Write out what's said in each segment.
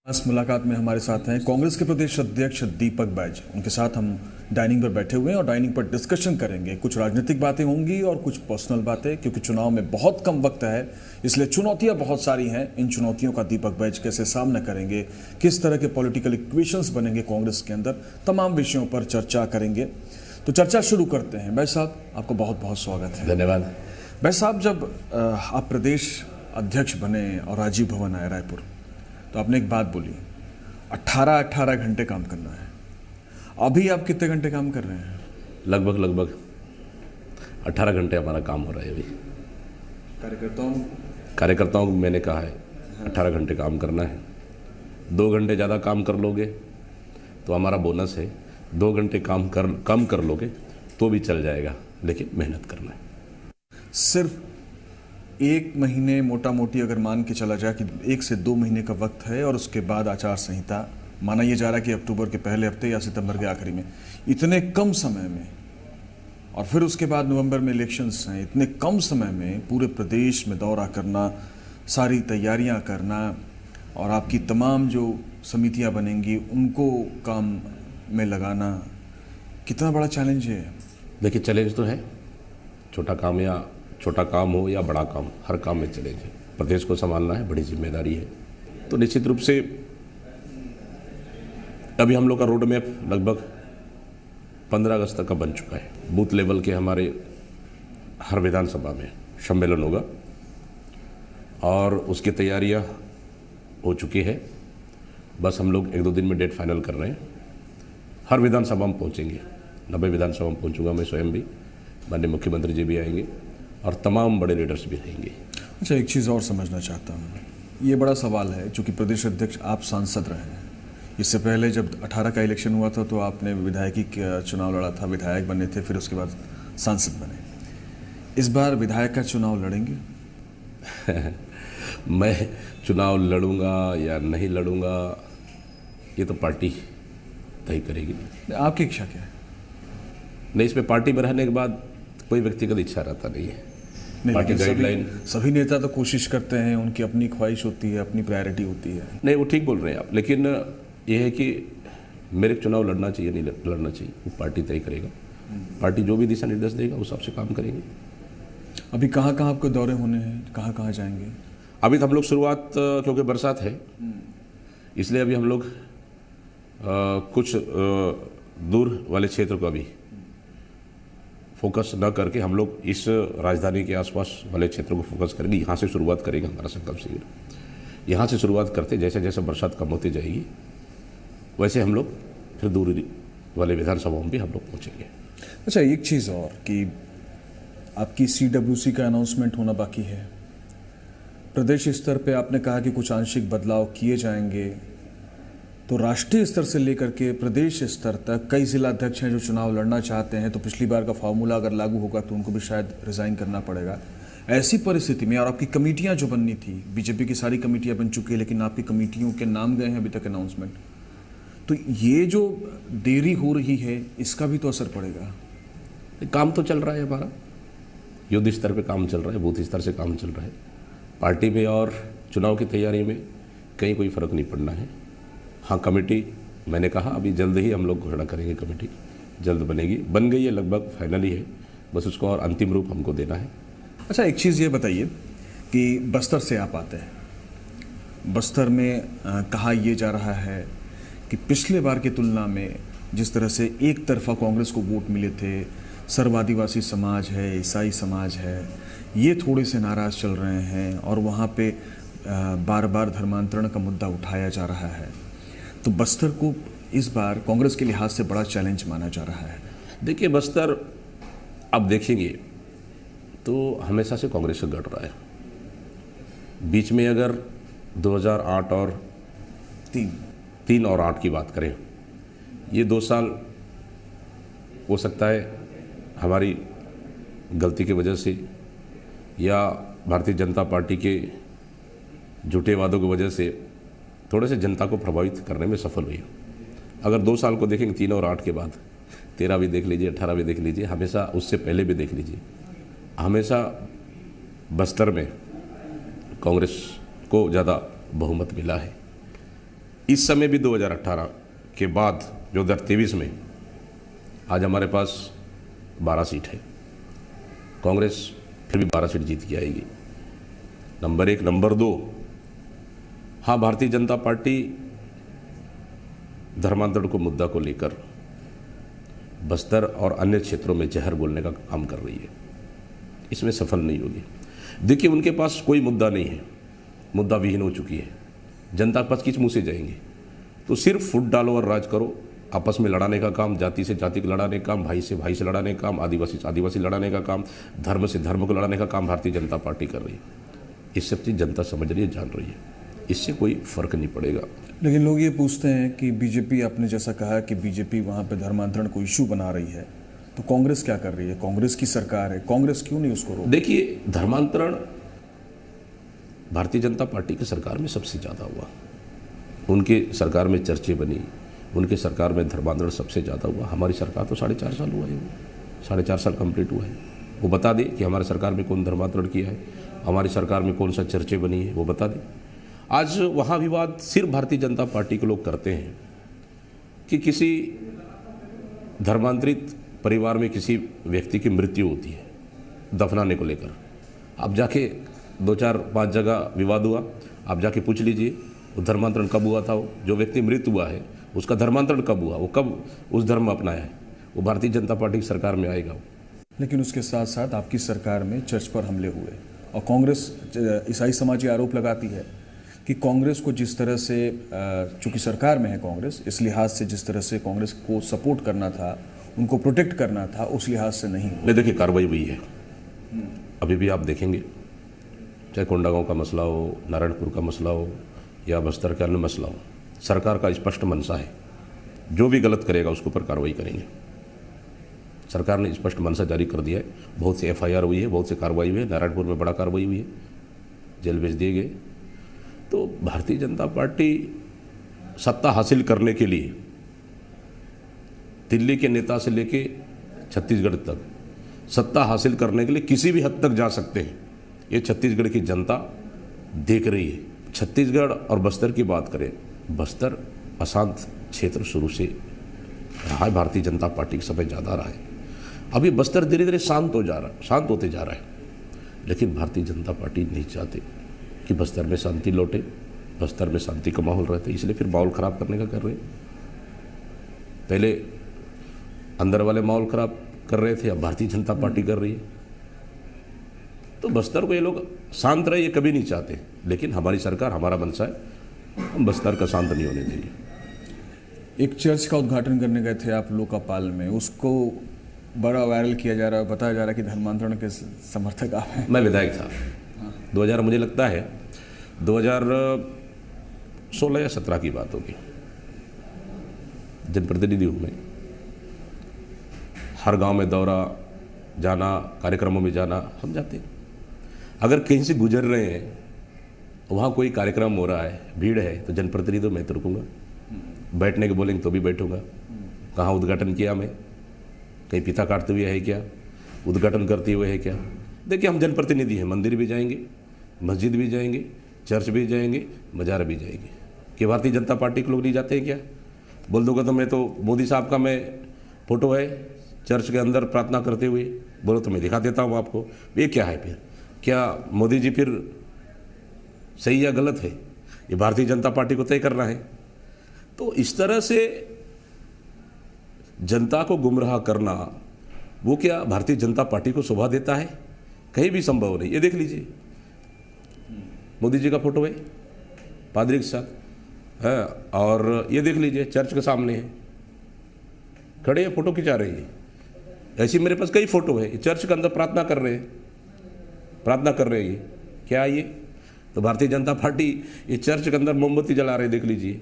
इस मुलाकात में हमारे साथ हैं कांग्रेस के प्रदेश अध्यक्ष दीपक बैज। उनके साथ हम डाइनिंग पर बैठे हुए हैं और डाइनिंग पर डिस्कशन करेंगे। कुछ राजनीतिक बातें होंगी और कुछ पर्सनल बातें, क्योंकि चुनाव में बहुत कम वक्त है, इसलिए चुनौतियां बहुत सारी हैं। इन चुनौतियों का दीपक बैज कैसे सामना करेंगे, किस तरह के पॉलिटिकल इक्वेशंस बनेंगे कांग्रेस के अंदर, तमाम विषयों पर चर्चा करेंगे। तो चर्चा शुरू करते हैं। बैज साहब, आपको बहुत बहुत स्वागत है। धन्यवाद। बैज साहब, जब आप प्रदेश अध्यक्ष बने और राजीव भवन आए रायपुर, तो आपने एक बात बोली, 18 घंटे काम करना है। अभी आप कितने घंटे काम कर रहे हैं? लगभग 18 घंटे हमारा काम हो रहा है अभी। कार्यकर्ताओं को मैंने कहा है 18 घंटे काम करना है। 2 घंटे ज़्यादा काम कर लोगे तो हमारा बोनस है, 2 घंटे कम कर लोगे तो भी चल जाएगा, लेकिन मेहनत करना है। सिर्फ 1 महीने मोटा मोटी अगर मान के चला जाए कि 1 से 2 महीने का वक्त है और उसके बाद आचार संहिता, माना यह जा रहा है कि अक्टूबर के पहले हफ्ते या सितंबर के आखिरी में, इतने कम समय में, और फिर उसके बाद नवंबर में इलेक्शंस हैं, इतने कम समय में पूरे प्रदेश में दौरा करना, सारी तैयारियां करना और आपकी तमाम जो समितियां बनेंगी उनको काम में लगाना, कितना बड़ा चैलेंज है? देखिए, चैलेंज तो है। छोटा काम हो या बड़ा काम, हर काम में चैलेंज है। प्रदेश को संभालना है, बड़ी जिम्मेदारी है। तो निश्चित रूप से अभी हम लोग का रोड मैप लगभग 15 अगस्त तक का बन चुका है। बूथ लेवल के हमारे हर विधानसभा में सम्मेलन होगा और उसकी तैयारियां हो चुकी है। बस हम लोग 1-2 दिन में डेट फाइनल कर रहे हैं। हर विधानसभा में पहुंचेंगे। 90 विधानसभा में पहुंचूंगा मैं स्वयं भी, माननीय मुख्यमंत्री जी भी आएंगे और तमाम बड़े लीडर्स भी रहेंगे। अच्छा, एक चीज़ और समझना चाहता हूँ। ये बड़ा सवाल है, चूँकि प्रदेश अध्यक्ष आप सांसद रहे हैं। इससे पहले जब 18 का इलेक्शन हुआ था तो आपने विधायकी का चुनाव लड़ा था, विधायक बने थे, फिर उसके बाद सांसद बने। इस बार विधायक का चुनाव लड़ेंगे? मैं चुनाव लड़ूंगा या नहीं लड़ूंगा ये तो पार्टी तय करेगी। आपकी इच्छा क्या है? नहीं, इसमें पार्टी में रहने के बाद कोई व्यक्तिगत इच्छा रहता नहीं है। पार्टी गाइडलाइन, सभी नेता तो कोशिश करते हैं, उनकी अपनी ख्वाहिश होती है, अपनी प्रायोरिटी होती है। नहीं, वो ठीक बोल रहे हैं आप, लेकिन ये है कि मेरे चुनाव लड़ना चाहिए नहीं लड़ना चाहिए वो पार्टी तय करेगा। पार्टी जो भी दिशा निर्देश देगा उस हिसाब से काम करेंगे। अभी कहाँ कहाँ आपको दौरे होने हैं, कहाँ कहाँ जाएंगे? अभी तो हम लोग शुरुआत, क्योंकि बरसात है इसलिए अभी हम लोग कुछ दूर वाले क्षेत्र को अभी फोकस न करके हम लोग इस राजधानी के आसपास वाले क्षेत्रों को फोकस करेंगे। यहाँ से शुरुआत करेंगे हमारा संकल्प शिविर। यहाँ से शुरुआत करते जैसे जैसे बरसात कम होती जाएगी वैसे हम लोग फिर दूर वाले विधानसभाओं में भी हम लोग पहुँचेंगे। अच्छा, एक चीज़ और कि आपकी CWC का अनाउंसमेंट होना बाकी है। प्रदेश स्तर पे आपने कहा कि कुछ आंशिक बदलाव किए जाएंगे, तो राष्ट्रीय स्तर से लेकर के प्रदेश स्तर तक कई जिला अध्यक्ष हैं जो चुनाव लड़ना चाहते हैं, तो पिछली बार का फार्मूला अगर लागू होगा तो उनको भी शायद रिज़ाइन करना पड़ेगा। ऐसी परिस्थिति में, और आपकी कमेटियां जो बननी थी, बीजेपी की सारी कमेटियां बन चुकी है, लेकिन आपकी कमेटियों के नाम गए हैं अभी तक अनाउंसमेंट, तो ये जो देरी हो रही है इसका भी तो असर पड़ेगा। काम तो चल रहा है हमारा, युद्ध स्तर पर काम चल रहा है, बूथ स्तर से काम चल रहा है। पार्टी में और चुनाव की तैयारी में कहीं कोई फ़र्क नहीं पड़ना है। हाँ, कमेटी मैंने कहा अभी जल्द ही हम लोग घोषणा करेंगे। कमेटी जल्द बनेगी, बन गई है, लगभग फाइनली है, बस उसको और अंतिम रूप हमको देना है। अच्छा, एक चीज़ ये बताइए कि बस्तर से आप आते हैं। बस्तर में कहा यह जा रहा है कि पिछले बार की तुलना में जिस तरह से एक तरफा कांग्रेस को वोट मिले थे, सर्व आदिवासी समाज है, ईसाई समाज है, ये थोड़े से नाराज़ चल रहे हैं और वहाँ पे बार बार धर्मांतरण का मुद्दा उठाया जा रहा है। तो बस्तर को इस बार कांग्रेस के लिहाज से बड़ा चैलेंज माना जा रहा है। देखिए, बस्तर अब देखेंगे तो हमेशा से कांग्रेस से गढ़ रहा है। बीच में अगर 2008 और 3 और 8 की बात करें, ये 2 साल हो सकता है हमारी गलती की वजह से या भारतीय जनता पार्टी के झूठे वादों की वजह से थोड़े से जनता को प्रभावित करने में सफल हुई। अगर 2 साल को देखेंगे, 3 और 8 के बाद 13 भी देख लीजिए, 18 भी देख लीजिए, हमेशा उससे पहले भी देख लीजिए, हमेशा बस्तर में कांग्रेस को ज़्यादा बहुमत मिला है। इस समय भी 2018 के बाद 2023 में आज हमारे पास 12 सीट है। कांग्रेस फिर भी 12 सीट जीत के आएगी। नंबर 1। नंबर 2, हाँ, भारतीय जनता पार्टी धर्मांतरण को मुद्दा को लेकर बस्तर और अन्य क्षेत्रों में जहर बोलने का काम कर रही है, इसमें सफल नहीं होगी। देखिए, उनके पास कोई मुद्दा नहीं है, मुद्दा विहीन हो चुकी है। जनता के पास किस मुंह से जाएंगे? तो सिर्फ फुट डालो और राज करो, आपस में लड़ाने का काम, जाति से जाति को लड़ाने का काम, भाई से भाई से लड़ाने का काम, आदिवासी से आदिवासी लड़ाने का काम, धर्म से धर्म को लड़ाने का काम भारतीय जनता पार्टी कर रही है। ये सब चीज़ जनता समझ रही है, जान रही है, इससे कोई फर्क नहीं पड़ेगा। लेकिन लोग ये पूछते हैं कि बीजेपी, आपने जैसा कहा कि बीजेपी वहाँ पे धर्मांतरण को इशू बना रही है, तो कांग्रेस क्या कर रही है? कांग्रेस की सरकार है, कांग्रेस क्यों नहीं उसको रोक? देखिए, धर्मांतरण भारतीय जनता पार्टी की सरकार में सबसे ज़्यादा हुआ। उनके सरकार में चर्चे बनी, उनके सरकार में धर्मांतरण सबसे ज़्यादा हुआ। हमारी सरकार तो 4.5 साल हुआ है, 4.5 साल कंप्लीट हुआ है। वो बता दे कि हमारी सरकार में कौन धर्मांतरण किया है, हमारी सरकार में कौन सा चर्चे बनी है, वो बता दे। आज वहाँ विवाद सिर्फ भारतीय जनता पार्टी के लोग करते हैं कि किसी धर्मांतरित परिवार में किसी व्यक्ति की मृत्यु होती है, दफनाने को लेकर। आप जाके 2-4-5 जगह विवाद हुआ, आप जाके पूछ लीजिए वो धर्मांतरण कब हुआ था, वो जो व्यक्ति मृत हुआ है उसका धर्मांतरण कब हुआ, वो कब उस धर्म में अपनाया है, वो भारतीय जनता पार्टी की सरकार में आएगा। लेकिन उसके साथ साथ आपकी सरकार में चर्च पर हमले हुए और कांग्रेस ईसाई समाज ये आरोप लगाती है कि कांग्रेस को जिस तरह से, चूंकि सरकार में है कांग्रेस, इस लिहाज से जिस तरह से कांग्रेस को सपोर्ट करना था, उनको प्रोटेक्ट करना था, उस लिहाज से नहीं हुआ। नहीं, देखिए, कार्रवाई हुई है। अभी भी आप देखेंगे, चाहे कोंडागांव का मसला हो, नारायणपुर का मसला हो या बस्तर का अन्य मसला हो, सरकार का स्पष्ट मंशा है, जो भी गलत करेगा उसके ऊपर कार्रवाई करेंगे। सरकार ने स्पष्ट मंशा जारी कर दिया है। बहुत सी FIR हुई है, बहुत सी कार्रवाई हुई है। नारायणपुर में बड़ा कार्रवाई हुई है, जेल भेज दिए गए। तो भारतीय जनता पार्टी सत्ता हासिल करने के लिए दिल्ली के नेता से लेके छत्तीसगढ़ तक सत्ता हासिल करने के लिए किसी भी हद तक जा सकते हैं, ये छत्तीसगढ़ की जनता देख रही है। छत्तीसगढ़ और बस्तर की बात करें, बस्तर अशांत क्षेत्र शुरू से रहा है, भारतीय जनता पार्टी का समय ज़्यादा रहा है। अभी बस्तर धीरे धीरे शांत होते जा रहा है, लेकिन भारतीय जनता पार्टी नहीं चाहती कि बस्तर में शांति लौटे, बस्तर में शांति का माहौल रहते, इसलिए फिर माहौल ख़राब करने का कर रहे। पहले अंदर वाले माहौल ख़राब कर रहे थे, अब भारतीय जनता पार्टी कर रही है। तो बस्तर को ये लोग शांत रहे, ये कभी नहीं चाहते, लेकिन हमारी सरकार, हमारा मंशा है, हम बस्तर का शांत नहीं होने देंगे। एक चर्च का उद्घाटन करने गए थे आप लोकापाल में, उसको बड़ा वायरल किया जा रहा है, बताया जा रहा है कि धर्मांतरण के समर्थक आप हैं। मैं विधायक था 2000, मुझे लगता है 2016 या 17 की बात होगी। जनप्रतिनिधि हूँ मैं, हर गांव में दौरा जाना, कार्यक्रमों में जाना, हम जाते हैं। अगर कहीं से गुजर रहे हैं, वहाँ कोई कार्यक्रम हो रहा है, भीड़ है, तो जनप्रतिनिधि मैं तो रुकूंगा, बैठने के बोलेंगे तो भी बैठूंगा। कहाँ उद्घाटन किया मैं, कहीं पिता काटते हुए है क्या, उद्घाटन करते हुए है क्या? देखिए, हम जनप्रतिनिधि हैं, मंदिर भी जाएंगे, मस्जिद भी जाएंगे, चर्च भी जाएंगे, मजार भी जाएंगे। कि भारतीय जनता पार्टी के लोग नहीं जाते हैं क्या? बोल दूंगा तो मैं तो मोदी साहब का मैं फोटो है चर्च के अंदर प्रार्थना करते हुए, बोलो तो मैं दिखा देता हूँ आपको। ये क्या है फिर? क्या मोदी जी फिर सही या गलत है? ये भारतीय जनता पार्टी को तय करना है। तो इस तरह से जनता को गुमराह करना, वो क्या भारतीय जनता पार्टी को शोभा देता है? कहीं भी संभव नहीं। ये देख लीजिए, मोदी जी का फोटो है पादरी के साथ है, और ये देख लीजिए चर्च के सामने है, खड़े हैं, फोटो खिंचा रही है। ऐसी मेरे पास कई फोटो है, चर्च के अंदर प्रार्थना कर रहे हैं, प्रार्थना कर रहे हैं। क्या ये तो भारतीय जनता पार्टी ये चर्च के अंदर मोमबत्ती जला रहे, देख लीजिए।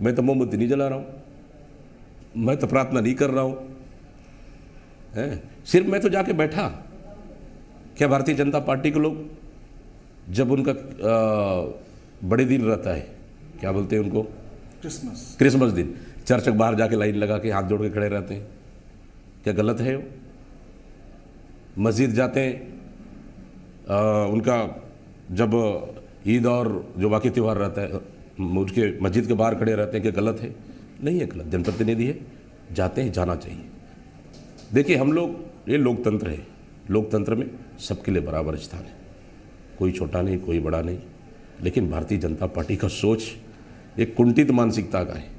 मैं तो मोमबत्ती नहीं जला रहा हूँ, मैं तो प्रार्थना नहीं कर रहा हूँ, सिर्फ मैं तो जाके बैठा। क्या भारतीय जनता पार्टी के लोग जब उनका बड़े दिन रहता है, क्या बोलते हैं उनको, क्रिसमस दिन, चर्च के बाहर जाके लाइन लगा के हाथ जोड़ के खड़े रहते हैं? क्या गलत है वो? मस्जिद जाते हैं, उनका जब ईद और जो बाकी त्यौहार रहता है, मुझके मस्जिद के बाहर खड़े रहते हैं कि गलत है, नहीं है गलत, जनप्रतिनिधि है, जाते हैं, जाना चाहिए। देखिए हम लोग, ये लोकतंत्र है, लोकतंत्र में सबके लिए बराबर स्थान है, कोई छोटा नहीं कोई बड़ा नहीं। लेकिन भारतीय जनता पार्टी का सोच एक कुंठित मानसिकता का है।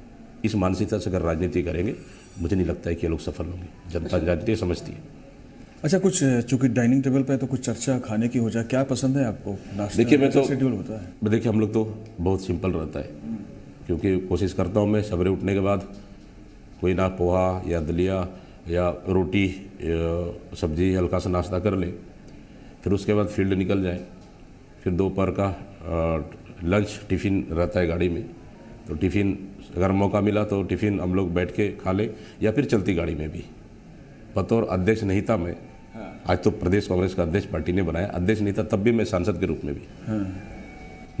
इस मानसिकता से अगर राजनीति करेंगे, मुझे नहीं लगता है कि ये लोग सफल होंगे। जनता जानती है, समझती है। अच्छा, कुछ चूंकि डाइनिंग टेबल पे तो कुछ चर्चा खाने की हो जाए, क्या पसंद है आपको? नाश्ता देखिए मैं तो शेड्यूल होता है? देखिए हम लोग तो बहुत सिंपल रहता है, क्योंकि कोशिश करता हूँ मैं सवेरे उठने के बाद कोई ना पोहा या दलिया या रोटी सब्जी हल्का सा नाश्ता कर ले, फिर उसके बाद फील्ड निकल जाए, फिर दोपहर का लंच टिफ़िन रहता है गाड़ी में, तो टिफ़िन अगर मौका मिला तो टिफ़िन हम लोग बैठ के खा ले, या फिर चलती गाड़ी में भी। बतौर अध्यक्ष नहीं था मैं, आज तो प्रदेश कांग्रेस का अध्यक्ष पार्टी ने बनाया, अध्यक्ष नहीं था तब भी मैं सांसद के रूप में भी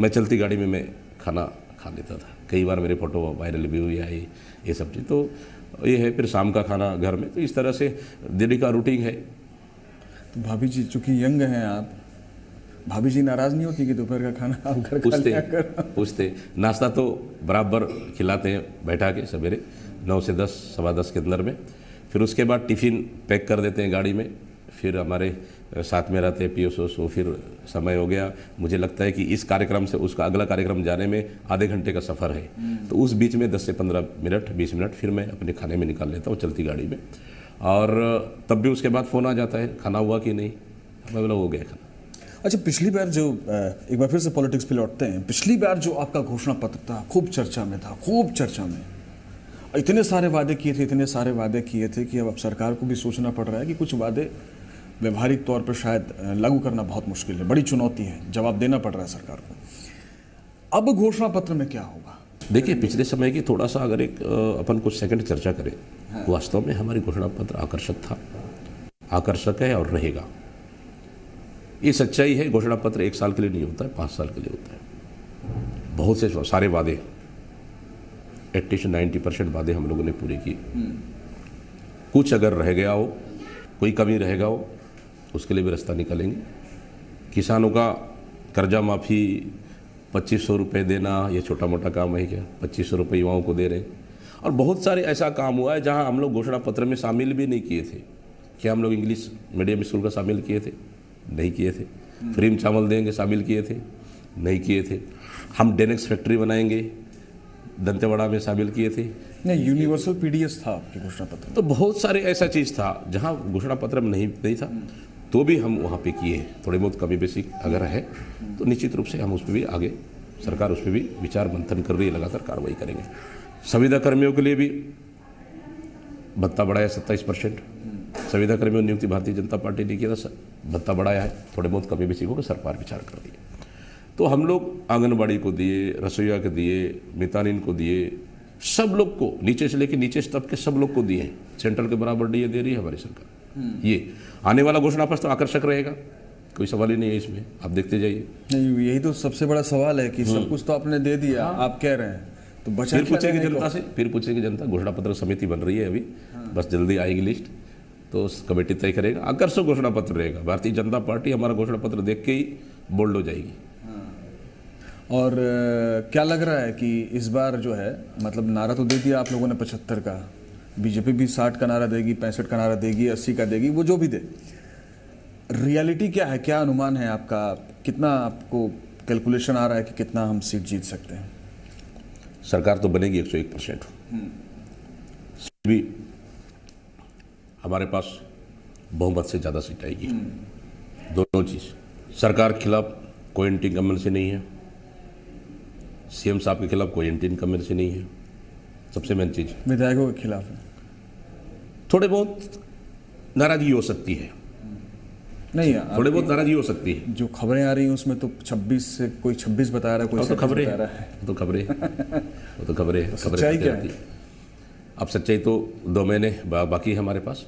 मैं चलती गाड़ी में मैं खाना खा लेता था। कई बार मेरे फोटो वायरल भी हुई आई, ये सब चीज़ तो ये है। फिर शाम का खाना घर में, तो इस तरह से डेली का रूटीन है। तो भाभी जी चूंकि यंग हैं आप, भाभी जी नाराज़ नहीं होती कि दोपहर का खाना आप घर खा लिया कर? पूछते नाश्ता तो बराबर खिलाते हैं बैठा के सवेरे 9 से 10, सवा 10 के अंदर में। फिर उसके बाद टिफ़िन पैक कर देते हैं गाड़ी में। फिर हमारे साथ में रहते हैं पीओसओ, सो फिर समय हो गया। मुझे लगता है कि इस कार्यक्रम से उसका अगला कार्यक्रम जाने में आधे घंटे का सफ़र है, तो उस बीच में 10 से 15 मिनट 20 मिनट फिर मैं अपने खाने में निकाल लेता हूँ चलती गाड़ी में। और तब भी उसके बाद फ़ोन आ जाता है, खाना हुआ कि नहीं, मैं बोला हो गया खाना। अच्छा, पिछली बार जो एक बार फिर से पॉलिटिक्स पे लौटते हैं, पिछली बार जो आपका घोषणा पत्र था खूब चर्चा में था, खूब चर्चा में। इतने सारे वादे किए थे, इतने सारे वादे किए थे कि अब सरकार को भी सोचना पड़ रहा है कि कुछ वादे व्यवहारिक तौर पर शायद लागू करना बहुत मुश्किल है, बड़ी चुनौती है, जवाब देना पड़ रहा है सरकार को। अब घोषणा पत्र में क्या होगा? देखिए पिछले समय की थोड़ा सा अगर एक अपन कुछ सेकंड चर्चा करें, वास्तव में हमारी घोषणा पत्र आकर्षक था, आकर्षक है और रहेगा। ये सच्चाई है, घोषणा पत्र 1 साल के लिए नहीं होता है, 5 साल के लिए होता है। बहुत से सारे वादे 80 से 90% वादे हम लोगों ने पूरे किए। कुछ अगर रह गया हो, कोई कमी रहेगा हो, उसके लिए भी रास्ता निकालेंगे। किसानों का कर्जा माफ़ी 2500 रुपये देना, ये छोटा मोटा काम है क्या? 2500 रुपये युवाओं को दे रहे हैं। और बहुत सारे ऐसा काम हुआ है जहां हम लोग घोषणा पत्र में शामिल भी नहीं किए थे। क्या हम लोग इंग्लिश मीडियम स्कूल का शामिल किए थे? नहीं किए थे। फ्री में चावल देंगे शामिल किए थे? नहीं किए थे। हम डेनेक्स फैक्ट्री बनाएंगे दंतेवाड़ा में शामिल किए थे? नहीं, यूनिवर्सल पीडीएस था आपके घोषणा पत्र। तो बहुत सारे ऐसा चीज़ था जहां घोषणा पत्र में नहीं था, तो भी हम वहाँ पे किए। थोड़े बहुत कमी बेसी अगर है तो निश्चित रूप से हम उस पर भी आगे, सरकार उस पर भी विचार मंथन कर रही है, लगातार कार्रवाई करेंगे। संविदा कर्मियों के लिए भी भत्ता बढ़ाया 27%। संविदा कर्मियों की नियुक्ति भारतीय जनता पार्टी ने किया था, भत्ता बढ़ाया है। थोड़े बहुत कमी बेसी को सरकार विचार कर रही है। तो हम लोग आंगनबाड़ी को दिए, रसोईया को दिए, मितानिन को दिए, सब लोग को, नीचे से लेकर नीचे स्तर के सब लोग को दिए हैं। सेंट्रल के बराबर डीए दे रही है हमारी सरकार। ये आने वाला घोषणा पत्र तो आकर्षक रहेगा, कोई सवाल ही नहीं है इसमें, आप देखते जाइए। नहीं, यही तो सबसे बड़ा सवाल है कि सब कुछ तो आपने दे दिया, आप कह रहे हैं, तो बचा फिर पूछेगी जनता से, फिर पूछेगी जनता। घोषणा पत्र समिति बन रही है अभी, बस जल्दी आएगी लिस्ट, तो कमेटी तय करेगा। आकर्षक घोषणा पत्र रहेगा। भारतीय जनता पार्टी हमारा घोषणा पत्र देख के ही बोल्ड हो जाएगी। और क्या लग रहा है कि इस बार जो है, मतलब नारा तो दे दिया आप लोगों ने 75 का, बीजेपी भी 60 का नारा देगी, 65 का नारा देगी, 80 का देगी, वो जो भी दे, रियलिटी क्या है? क्या अनुमान है आपका? कितना आपको कैलकुलेशन आ रहा है कि कितना हम सीट जीत सकते हैं? सरकार तो बनेगी 101%। भी हमारे पास बहुमत से ज़्यादा सीट आएगी। दोनों चीज़, सरकार के खिलाफ कोई एंटी इनकम्बेंसी नहीं है, सीएम साहब के खिलाफ कोई एंटी इनकम्बेंसी नहीं है। सबसे मेन चीज़, विधायकों के खिलाफ है, थोड़े बहुत नाराजगी हो सकती है। नहीं, थोड़े बहुत नाराजगी हो सकती है। जो खबरें आ रही हैं उसमें तो 26 से कोई 26 बता रहा है, कोई 27 खबरें बता रहा है। वो तो खबरें सच्चाई क्या है? अब सच्चाई तो 2 महीने बाकी है हमारे पास।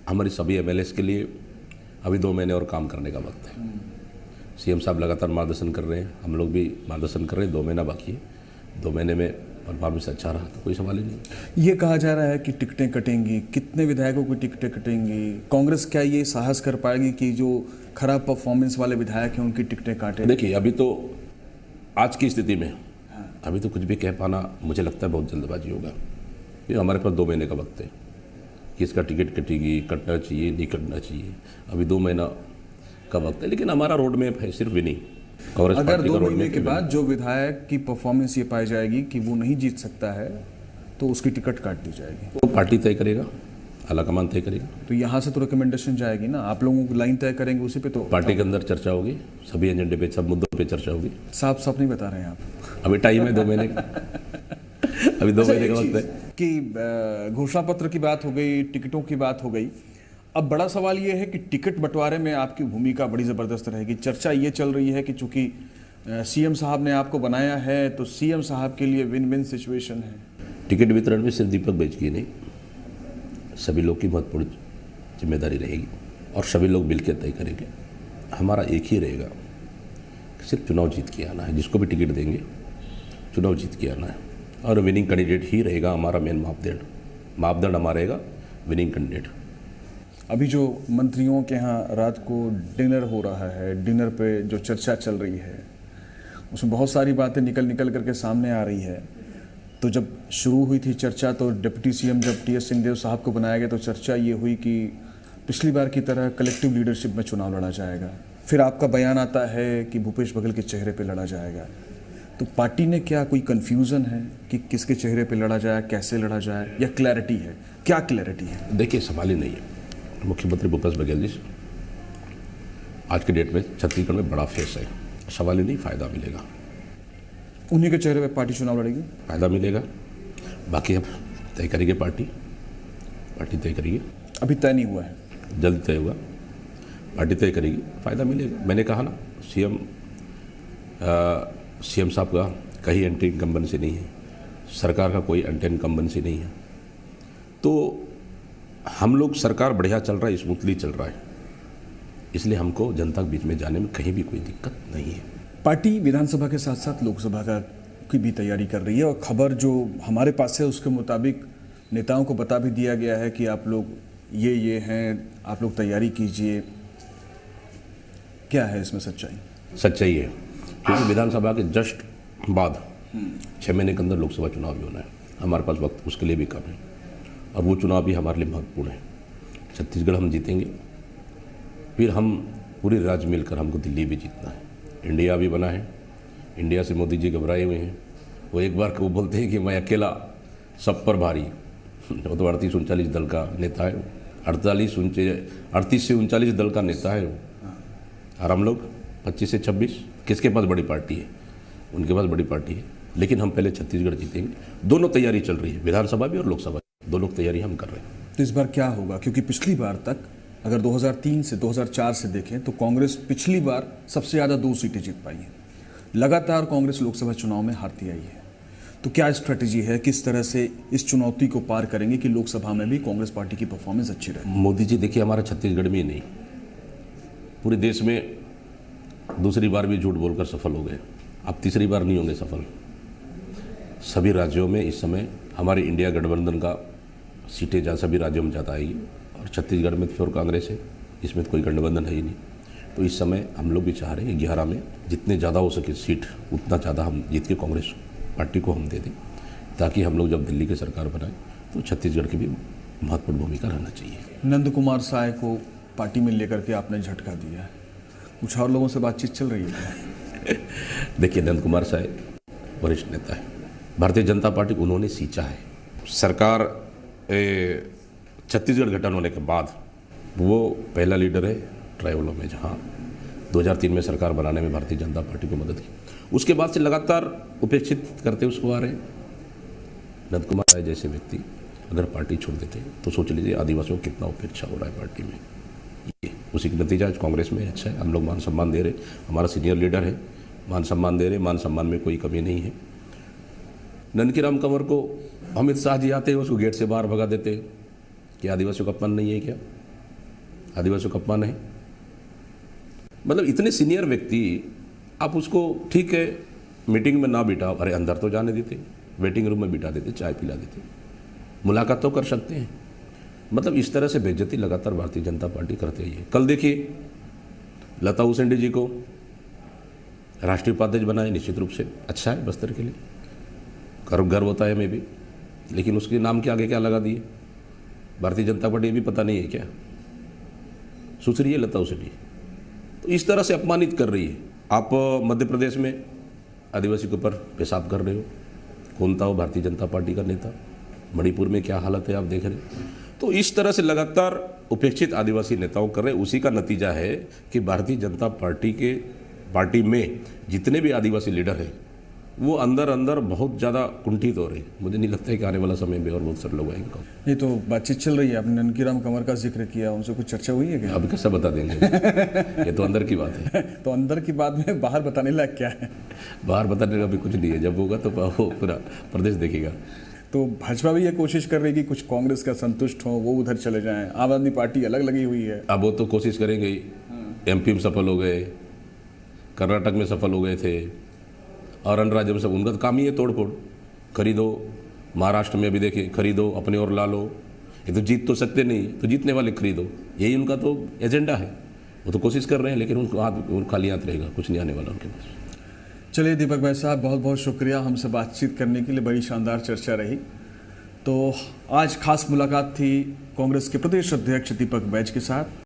हमारी सभी एमएलएस के लिए अभी 2 महीने और काम करने का वक्त है। सीएम साहब लगातार मार्गदर्शन कर रहे हैं, हम लोग भी मार्गदर्शन कर रहे हैं। 2 महीना बाकी है। 2 महीने में परफॉर्मेंस अच्छा रहा तो कोई सवाल ही नहीं। ये कहा जा रहा है कि टिकटें कटेंगी, कितने विधायकों की टिकटें कटेंगी? कांग्रेस क्या ये साहस कर पाएगी कि जो खराब परफॉर्मेंस वाले विधायक हैं उनकी टिकटें काटे? देखिए अभी तो आज की स्थिति में अभी तो कुछ भी कह पाना मुझे लगता है बहुत जल्दबाजी होगा। ये हमारे पास 2 महीने का वक्त है कि इसका टिकट कटेगी, कटना चाहिए, नहीं कटना चाहिए। अभी 2 महीना का वक्त है, लेकिन हमारा रोड मैप है सिर्फ विनिंग। कांग्रेस अगर पार्टी 2 का रोड महीने मैप के बाद जो विधायक की परफॉर्मेंस ये पाई जाएगी कि वो नहीं जीत सकता है तो उसकी टिकट काट दी जाएगी। वो पार्टी तय करेगा, आलाकमान तय करेगा। तो यहाँ से तो रिकमेंडेशन जाएगी ना, आप लोगों को लाइन तय करेंगे उसी पे तो पार्टी के अंदर चर्चा होगी, सभी एजेंडे पे, सब मुद्दों पे चर्चा होगी। साफ साफ नहीं बता रहे हैं आप। अभी टाइम है 2 महीने का। अभी 2 महीने का वक्त है कि घोषणा पत्र की बात हो गई, टिकटों की बात हो गई। अब बड़ा सवाल ये है कि टिकट बंटवारे में आपकी भूमिका बड़ी ज़बरदस्त रहेगी। चर्चा ये चल रही है कि चूंकि सीएम साहब ने आपको बनाया है तो सीएम साहब के लिए विन विन सिचुएशन है। टिकट वितरण में सिर्फ दीपक बैच की नहीं, सभी लोग की महत्वपूर्ण जिम्मेदारी रहेगी और सभी लोग मिलकर तय करेंगे। हमारा एक ही रहेगा कि सिर्फ चुनाव जीत के आना है। जिसको भी टिकट देंगे चुनाव जीत के आना है और विनिंग कैंडिडेट ही रहेगा हमारा मेन मापदंड हमारा रहेगा विनिंग कैंडिडेट। अभी जो मंत्रियों के यहाँ रात को डिनर हो रहा है, डिनर पे जो चर्चा चल रही है उसमें बहुत सारी बातें निकल करके सामने आ रही है। तो जब शुरू हुई थी चर्चा तो डिप्टी सीएम जब टीएस सिंहदेव साहब को बनाया गया तो चर्चा ये हुई कि पिछली बार की तरह कलेक्टिव लीडरशिप में चुनाव लड़ा जाएगा। फिर आपका बयान आता है कि भूपेश बघेल के चेहरे पे लड़ा जाएगा। तो पार्टी ने क्या कोई कन्फ्यूज़न है कि किसके चेहरे पे लड़ा जाए, कैसे लड़ा जाए, या क्लैरिटी है? क्या क्लैरिटी है? देखिए, सवाल ही नहीं है। मुख्यमंत्री भूपेश बघेल जी आज के डेट में छत्तीसगढ़ में बड़ा फेस है। सवाल ही नहीं, फ़ायदा मिलेगा। उन्हीं के चेहरे पे पार्टी चुनाव लड़ेगी, फ़ायदा मिलेगा। बाकी अब तय करेगी पार्टी तय करेगी। अभी तय नहीं हुआ है, जल्द तय होगा। पार्टी तय करेगी, फ़ायदा मिलेगा। मैंने कहा ना, सीएम साहब का कहीं एंटी इनकम्बेंसी नहीं है, सरकार का कोई एंटी इनकम्बेंसी नहीं है। तो हम लोग, सरकार बढ़िया चल रहा है, स्मूथली चल रहा है, इसलिए हमको जनता के बीच में जाने में कहीं भी कोई दिक्कत नहीं है। पार्टी विधानसभा के साथ साथ लोकसभा की भी तैयारी कर रही है और खबर जो हमारे पास है उसके मुताबिक नेताओं को बता भी दिया गया है कि आप लोग ये हैं, आप लोग तैयारी कीजिए। क्या है इसमें सच्चाई? सच्चाई है, क्योंकि विधानसभा के जस्ट बाद 6 महीने के अंदर लोकसभा चुनाव भी होना है। हमारे पास वक्त उसके लिए भी कम है और वो चुनाव भी हमारे लिए महत्वपूर्ण है। छत्तीसगढ़ हम जीतेंगे, फिर हम पूरे राज्य मिलकर हमको दिल्ली भी जीतना है। इंडिया भी बना है, इंडिया से मोदी जी घबराए हुए हैं। वो एक बार वो बोलते हैं कि मैं अकेला सब पर भारी। वो तो 38-39 दल का नेता है, 38 से 39 दल का नेता है वो। और हम लोग 25 से 26। किसके पास बड़ी पार्टी है? उनके पास बड़ी पार्टी है, लेकिन हम पहले छत्तीसगढ़ जीतेंगे। दोनों तैयारी चल रही है, विधानसभा भी और लोकसभा, दोनों तैयारी हम कर रहे हैं। तो इस बार क्या होगा? क्योंकि पिछली बार तक अगर 2003 से 2004 से देखें तो कांग्रेस पिछली बार सबसे ज़्यादा 2 सीटें जीत पाई हैं। लगातार कांग्रेस लोकसभा चुनाव में हारती आई है। तो क्या स्ट्रेटजी है, किस तरह से इस चुनौती को पार करेंगे कि लोकसभा में भी कांग्रेस पार्टी की परफॉर्मेंस अच्छी रहे? मोदी जी, देखिए, हमारा छत्तीसगढ़ में ही नहीं, पूरे देश में दूसरी बार भी झूठ बोलकर सफल हो गए। अब तीसरी बार नहीं होंगे सफल। सभी राज्यों में इस समय हमारे इंडिया गठबंधन का सीटें जहाँ सभी राज्यों में ज़्यादा आएगी और छत्तीसगढ़ में प्योर कांग्रेस है, इसमें तो कोई गठबंधन है ही नहीं। तो इस समय हम लोग भी चाह रहे हैं 11 में जितने ज़्यादा हो सके सीट उतना ज़्यादा हम जीत के कांग्रेस पार्टी को हम दे दें, ताकि हम लोग जब दिल्ली की सरकार बनाएं तो छत्तीसगढ़ की भी महत्वपूर्ण भूमिका रहना चाहिए। नंद कुमार साय को पार्टी में लेकर के आपने झटका दिया है, कुछ और लोगों से बातचीत चल रही है? देखिए, नंद कुमार साय वरिष्ठ नेता है, भारतीय जनता पार्टी उन्होंने सींचा है। सरकार छत्तीसगढ़ गठन होने के बाद वो पहला लीडर है ट्राइबलों में, जहाँ 2003 में सरकार बनाने में भारतीय जनता पार्टी को मदद की। उसके बाद से लगातार उपेक्षित करते उसको आ रहे हैं। नंद कुमार राय जैसे व्यक्ति अगर पार्टी छोड़ देते तो सोच लीजिए आदिवासियों को कितना उपेक्षा हो रहा है पार्टी में। ये उसी का नतीजा आज कांग्रेस में अच्छा है। हम लोग मान सम्मान दे रहे, हमारा सीनियर लीडर है, मान सम्मान दे रहे, मान सम्मान में कोई कमी नहीं है। ननकीराम कंवर को अमित शाह जी आते हैं उसको गेट से बाहर भगा देते हैं कि आदिवासियों का अपमान नहीं है क्या? आदिवासियों का अपमान है? मतलब इतने सीनियर व्यक्ति आप उसको, ठीक है, मीटिंग में ना बिठाओ, अरे अंदर तो जाने देते, वेटिंग रूम में बिठा देते, चाय पिला देते, मुलाकात तो कर सकते हैं। मतलब इस तरह से बेइज्जती लगातार भारतीय जनता पार्टी करते ही है। कल देखिए, लता उसेंडी जी को राष्ट्रीय उपाध्यक्ष बनाए, निश्चित रूप से अच्छा है बस्तर के लिए। गर्व होता है हमें भी, लेकिन उसके नाम के आगे क्या लगा दिए? भारतीय जनता पार्टी भी पता नहीं है क्या? सोच रही है लता उसेंडी, तो इस तरह से अपमानित कर रही है। आप मध्य प्रदेश में आदिवासी के ऊपर पेशाब कर रहे हो, कौन था वो भारतीय जनता पार्टी का नेता? मणिपुर में क्या हालत है आप देख रहे हैं। तो इस तरह से लगातार उपेक्षित आदिवासी नेताओं कर रहे, उसी का नतीजा है कि भारतीय जनता पार्टी में जितने भी आदिवासी लीडर हैं वो अंदर अंदर बहुत ज़्यादा कुंठित हो रहे हैं। मुझे नहीं लगता है कि आने वाला समय में और बहुत सारे लोग आएंगे। ये तो बातचीत चल रही है, आपने ननकीराम कंवर का जिक्र किया, उनसे कुछ चर्चा हुई है क्या? अब कैसे बता देंगे? ये तो अंदर की बात है। तो अंदर की बात में बाहर बताने लायक क्या है? बाहर बताने का भी कुछ नहीं है, जब होगा तो वो पूरा प्रदेश देखेगा। तो भाजपा भी ये कोशिश कर रही है कि कुछ कांग्रेस का संतुष्ट हो, वो उधर चले जाएं। आम आदमी पार्टी अलग लगी हुई है। अब वो तो कोशिश करेंगे ही। एमपी में सफल हो गए, कर्नाटक में सफल हो गए थे, और अन्य राज्यों में सब उनका तो काम ही है तोड़ फोड़, खरीदो। महाराष्ट्र में भी देखिए, खरीदो अपने और ला लो। ये तो जीत तो सकते नहीं, तो जीतने वाले खरीदो, यही उनका तो एजेंडा है। वो तो कोशिश कर रहे हैं, लेकिन उनको हाथ खाली हाथ रहेगा, कुछ नहीं आने वाला उनके पास। चलिए दीपक भाई साहब, बहुत बहुत शुक्रिया हमसे बातचीत करने के लिए, बड़ी शानदार चर्चा रही। तो आज खास मुलाकात थी कांग्रेस के प्रदेश अध्यक्ष दीपक बैज के साथ।